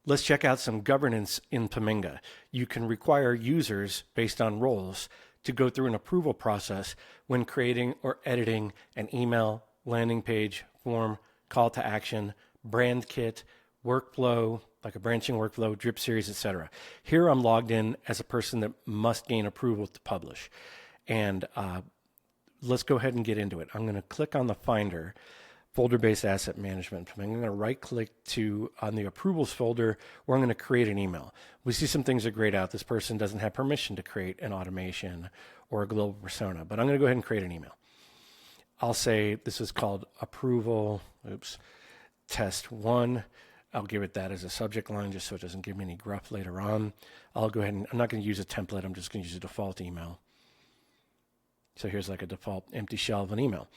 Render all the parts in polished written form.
Let's check out some governance in Paminga. You can require users based on roles to go through an approval process when creating or editing an email, landing page, form, call to action, brand kit, workflow, like a branching workflow, drip series, etc. Here I'm logged in as a person that must gain approval to publish. And let's go ahead and get into it. I'm going to click on the Finder, folder-based asset management. I'm going to right-click on the approvals folder where I'm going to create an email. We see some things that are grayed out. This person doesn't have permission to create an automation or a global persona, but I'm going to go ahead and create an email. I'll say this is called approval, test 1. I'll give it that as a subject line just so it doesn't give me any gruff later on. I'll go ahead and, I'm not going to use a template. I'm just going to use a default email. So here's like a default empty shell of an email.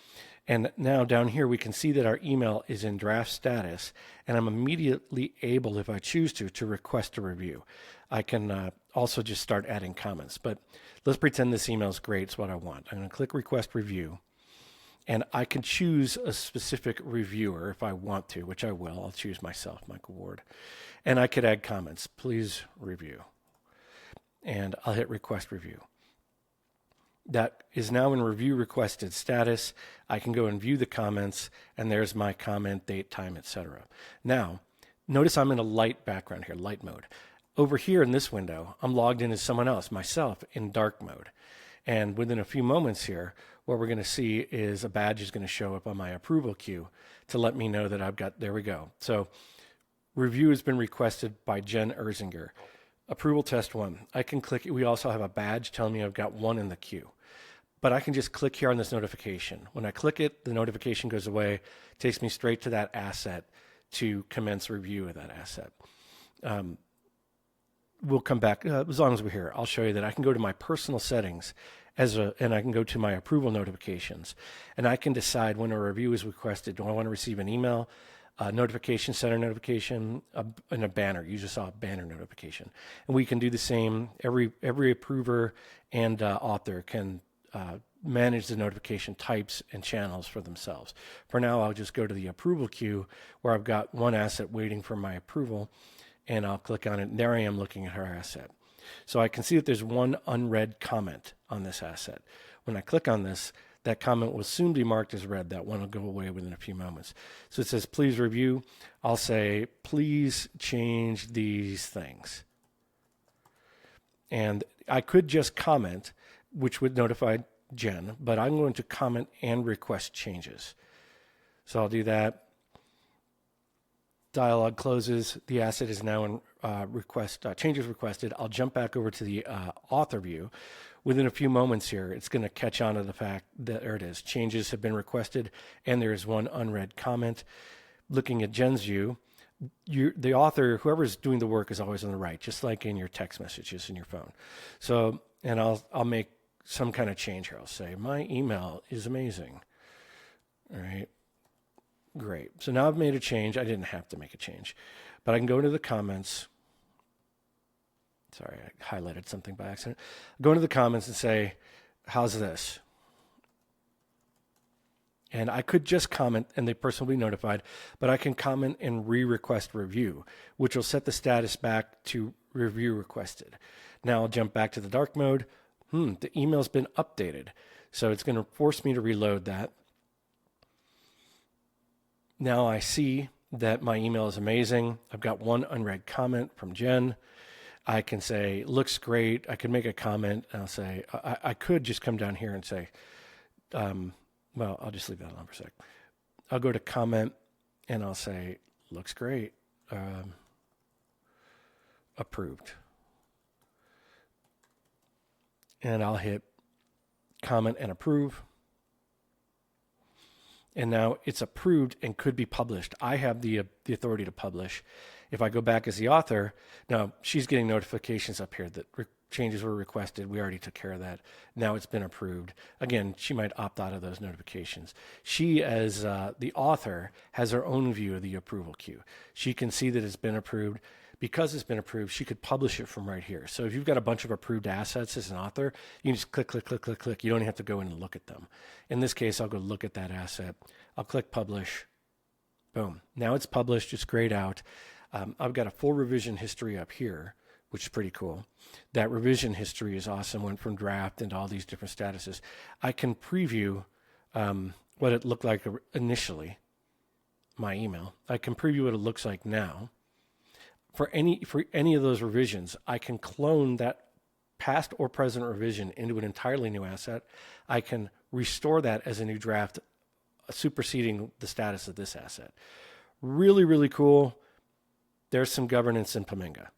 And now down here, we can see that our email is in draft status, and I'm immediately able, if I choose to request a review. I can also just start adding comments, but let's pretend this email is great. It's what I want. I'm going to click request review, and I can choose a specific reviewer if I want to, which I will. I'll choose myself, Michael Ward, and I could add comments. Please review, and I'll hit request review. That is now in review requested status. I can go and view the comments, and there's my comment, date, time, etc. Now, notice I'm in a light background here, light mode. Over here in this window, I'm logged in as someone else, myself, in dark mode. And within a few moments here, what we're going to see is a badge is going to show up on my approval queue to let me know that I've got, there we go. So review has been requested by Jen Erzinger. Approval test 1. I can click, we also have a badge telling me I've got 1 in the queue. But I can just click here on this notification. When I click it, the notification goes away, takes me straight to that asset to commence review of that asset. We'll come back, as long as we're here, I'll show you that I can go to my personal settings and I can go to my approval notifications, and I can decide when a review is requested. Do I want to receive an email, a notification center notification, and a banner? You just saw a banner notification. And we can do the same. Every approver and author can manage the notification types and channels for themselves. For now, I'll just go to the approval queue where I've got one asset waiting for my approval, and I'll click on it, and there I am looking at her asset. So I can see that there's one unread comment on this asset. When I click on this, that comment will soon be marked as read. That one will go away within a few moments. So it says, please review. I'll say, please change these things. And I could just comment, which would notify Jen, but I'm going to comment and request changes. So I'll do that. Dialog closes. The asset is now in changes requested. I'll jump back over to the author view. Within a few moments here, it's going to catch on to the fact that there it is. Changes have been requested, and there is one unread comment. Looking at Jen's view, the author, whoever's doing the work, is always on the right, just like in your text messages in your phone. So, and I'll make some kind of change here. I'll say, my email is amazing. All right. Great. So now I've made a change. I didn't have to make a change, but I can go into the comments. Sorry, I highlighted something by accident. Go into the comments and say, how's this? And I could just comment and the person will be notified, but I can comment and request review, which will set the status back to review requested. Now I'll jump back to the dark mode. The email's been updated. So it's going to force me to reload that. Now I see that my email is amazing. I've got one unread comment from Jen. I can say, looks great. I can make a comment, and I'll say, I could just come down here and say, well, I'll just leave that alone for a sec. I'll go to comment, and I'll say, looks great. Approved. And I'll hit comment and approve. And now it's approved and could be published. I have the authority to publish. If I go back as the author, now she's getting notifications up here that changes were requested. We already took care of that. Now it's been approved. Again, she might opt out of those notifications. She, as the author, has her own view of the approval queue. She can see that it's been approved. Because it's been approved, she could publish it from right here. So if you've got a bunch of approved assets as an author, you can just click, click, click, click, click. You don't even have to go in and look at them. In this case, I'll go look at that asset. I'll click publish. Boom. Now it's published. It's grayed out. I've got a full revision history up here, which is pretty cool. That revision history is awesome. Went from draft into all these different statuses. I can preview what it looked like initially, my email. I can preview what it looks like now. For any of those revisions, I can clone that past or present revision into an entirely new asset. I can restore that as a new draft, superseding the status of this asset. Really, really cool. There's some governance in Paminga.